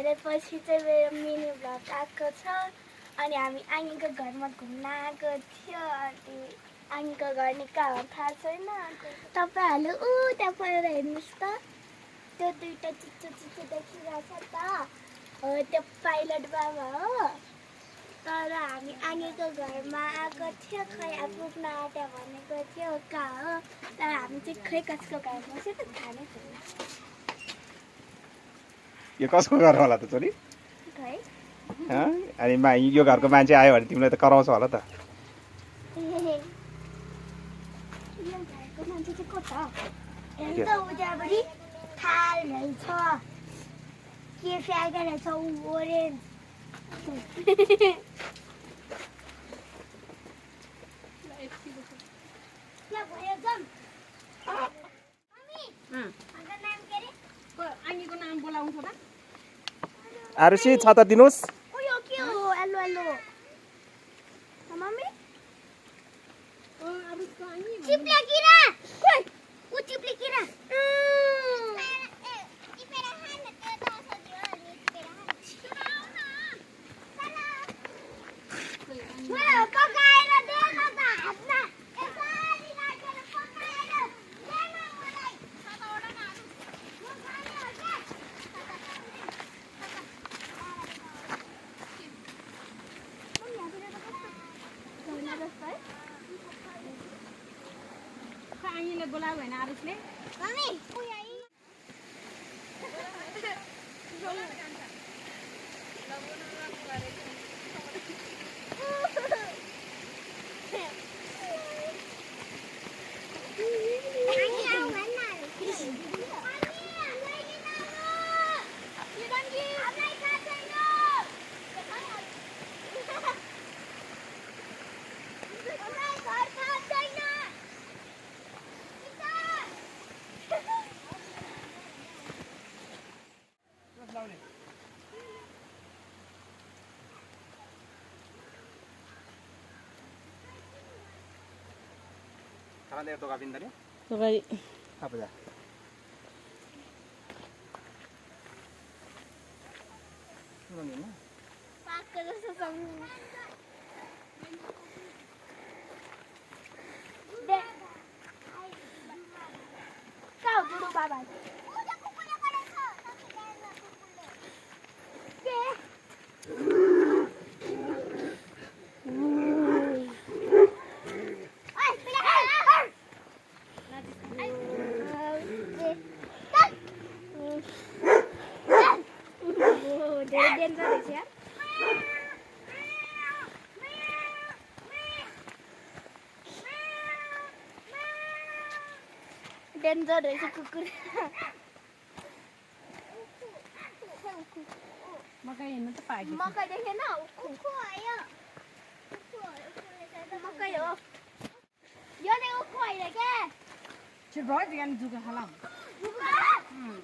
धेरै पछि चाहिँ मेरो मिनी भ्लग आएको छ अनि हामी आङीको घरमा घुम्न आएको थियो अनि आङीको घर निकै हो थाहा छैन तपाईँहरूले त्यहाँ परेर हेर्नुहोस् त त्यो दुईवटा चिच्चो चिच्चो देखिरहेछ त हो त्यो पाइलट बाबा हो तर हामी आङीको घरमा आएको थियो खै पुग्न आँट्यो भनेको थियो कहाँ हो तर हामी चाहिँ खै कसको घरमा छ त थाहा नै छैन यो कसको घर होला त छोरी खै अनि यो घरको मान्छे आयो भने तिमीलाई त कराउँछ होला त यो घरको मान्छे चाहिँ को त हेर्नु त उतापट्टि थाल रहेछ के फ्याँकेको रहेछ ओरेन्ज आरुषि छाता दिनुहोस् आङीले बोलायो होइन आरुषले Karena itu kabin tadi. Tokai. Apa ya? Ini. Pakai sesuatu. Dek. Kau dulu baba. Danger रहेछ कुकुर मकै हेर्नु त पाएँ मकै देखेन उखु आयो मकै हो यो नै उखु होइन के छिर भयो त्यहाँ जुका खालाम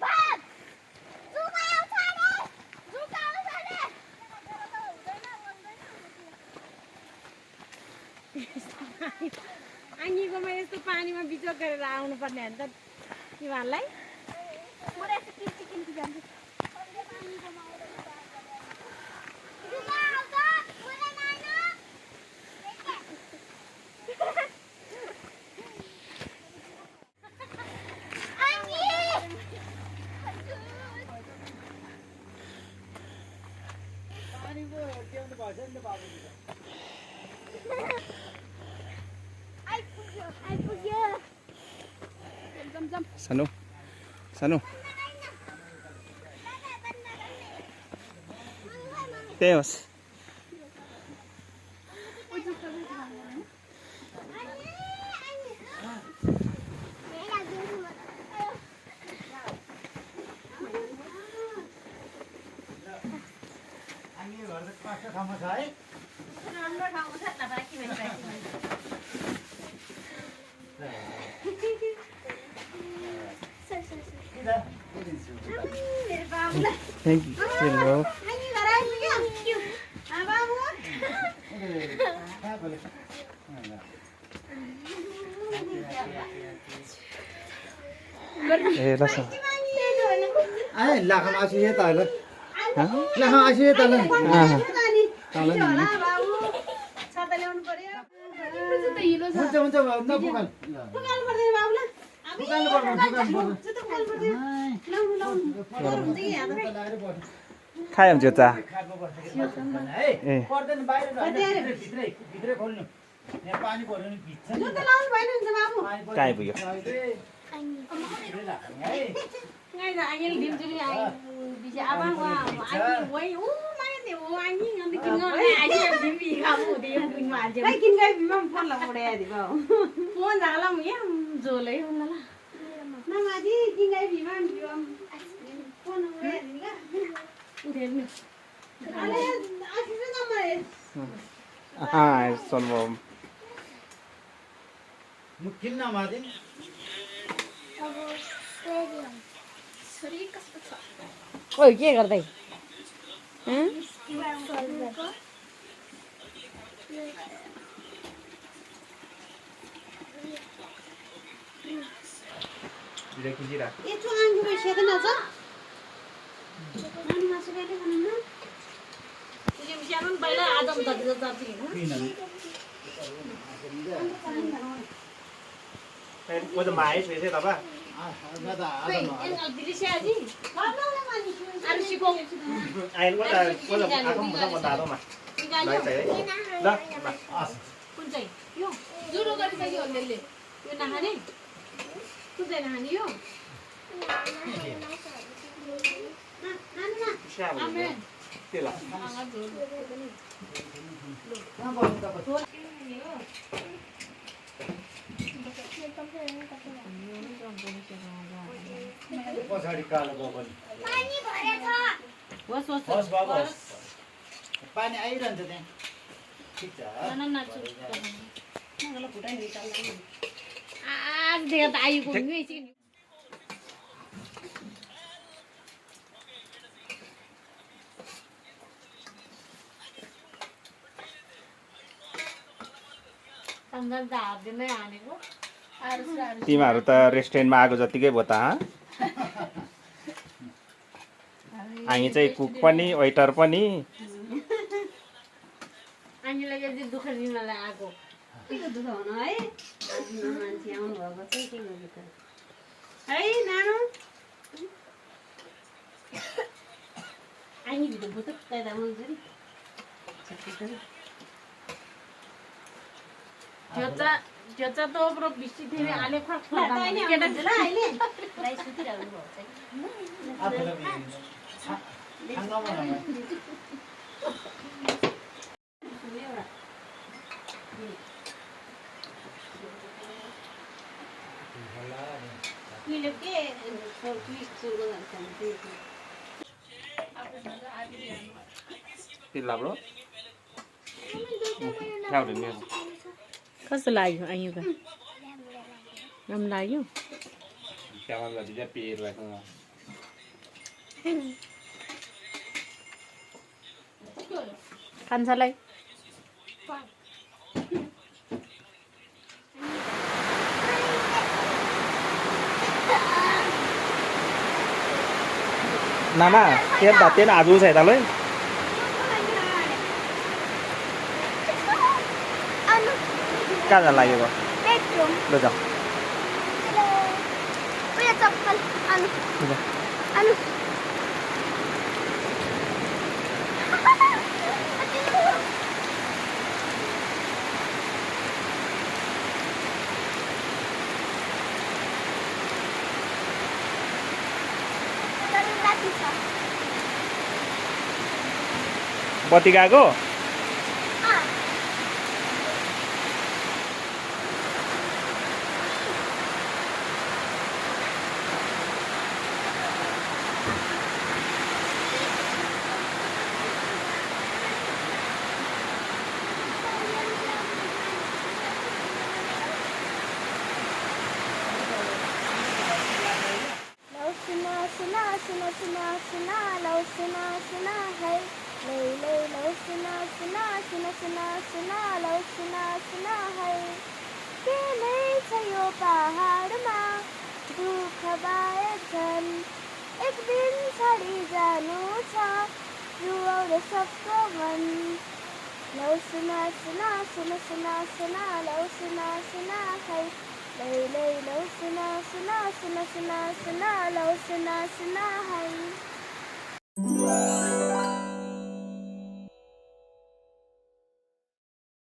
भाग जुका आउँछ रे जुका आउँछ रे आङीकोमा यस्तो पानीमा बिचक गरेर आउनु पर्ने हो नि त तिमीहरूलाई म यस्तो किन्छु जान्छु जुका आउँछ मलाई नानु Sanu. Sanu. Teos. Thank you. Hello. Eh, rasa. Ay, lakam asin niya tayo. ल आइसु तल नि तल नि होला बाबु छाता ल्याउनु पर्यो हुन्छ हुन्छ नपुकाल पुगाल्नु पर्दैन बाबु ल पुकाल्नु पर्दैन जुत्ता पुगाल्नु पर्दैन लाउनु लाउनु हुन्छ कि यहाँ खायो भने चा ए पर्दैन बाहिर भित्रै खोल्नु यहाँ पानी पर्यो नि भिज्छ नि जुत्ता लाउनु भएन नि त बाबु कहाँ पुग्यो ngay là anh ấy điểm cho đi anh bị dạ băng qua anh quay mấy điều anh ấy ăn kinh ngon này anh em điểm gì không một điểm kinh mà chứ đây kinh ngay bị mong phun là một đè thì bảo phun ra làm gì rồi lấy không là nó mà đi kinh ngay bị mong bị phun không đè thì cả điểm này anh ấy sẽ làm gì solve म किन्न मादिन अब फेरि छोरी कस्तो छ ओइ के गर्दै ए चुआङ्गु बसेदैन छ अनि मासु कहिले खानु न तिमी स्यानो पहिला आदम त जति वो तो माई छुए तब दिलिस्याजी अरु सिको आइन वो तो आको मुसा बता दो मा लाइ चाहिँ ल कुन चाहिँ यो जुरो गरिसक्यो अलिअलि यो नखाने कुन चाहिँ नखाने यो आमेन त्यो ल पछाडि कालो बबल पानी भरेछ होस् होस् होस् बाबु होस् पानी आइरहन्छ त्यहाँ ठिक छ आज देखा त आइको नि तिमीहरू त रेस्टुरेन्टमा आएको जतिकै भयो त हामी चाहिँ कुक पनि वेटर पनि हामीलाई यति दुःख दिनलाई आएको के दुःख हुनु है मान्छे आउनु भएको चाहिँ के गर्नु त है नानु आइनी भित्र बुतुक पैदा हुन्छ नि त्यो त ओप्रो बिस्टी थिए आले खर्च केटा जुल अहिले राई सुतिरहनु भएको चाहिँ आफूलाई खानमा मिल्यो के ट्विस्ट सुरु गर्छ त्यो लाग्यो ल्याउनु नि कस्तो लाग्यो आइयुका राम्रो लाग्यो त्यहाँ जति चाहिँ पेर लाग्छ कान्छालाई नाना तेन आजु छ यता ल अनु कहाँ जान लाग्यो बेडरुम ल जाऊ उयो चप्पल अनु ल अनु बत्ती गएको सुना है ले लो सुना है के नै छ यो पहाडमा दुःख बाहेक झन् एक दिन छाडी जानु छ रुवाउने सबको मन लौ सुना सुना सुना सुना सुना लौ सुना सुना है लै लै लौ सुना सुना सुना सुना सुना लौ सुना सुना है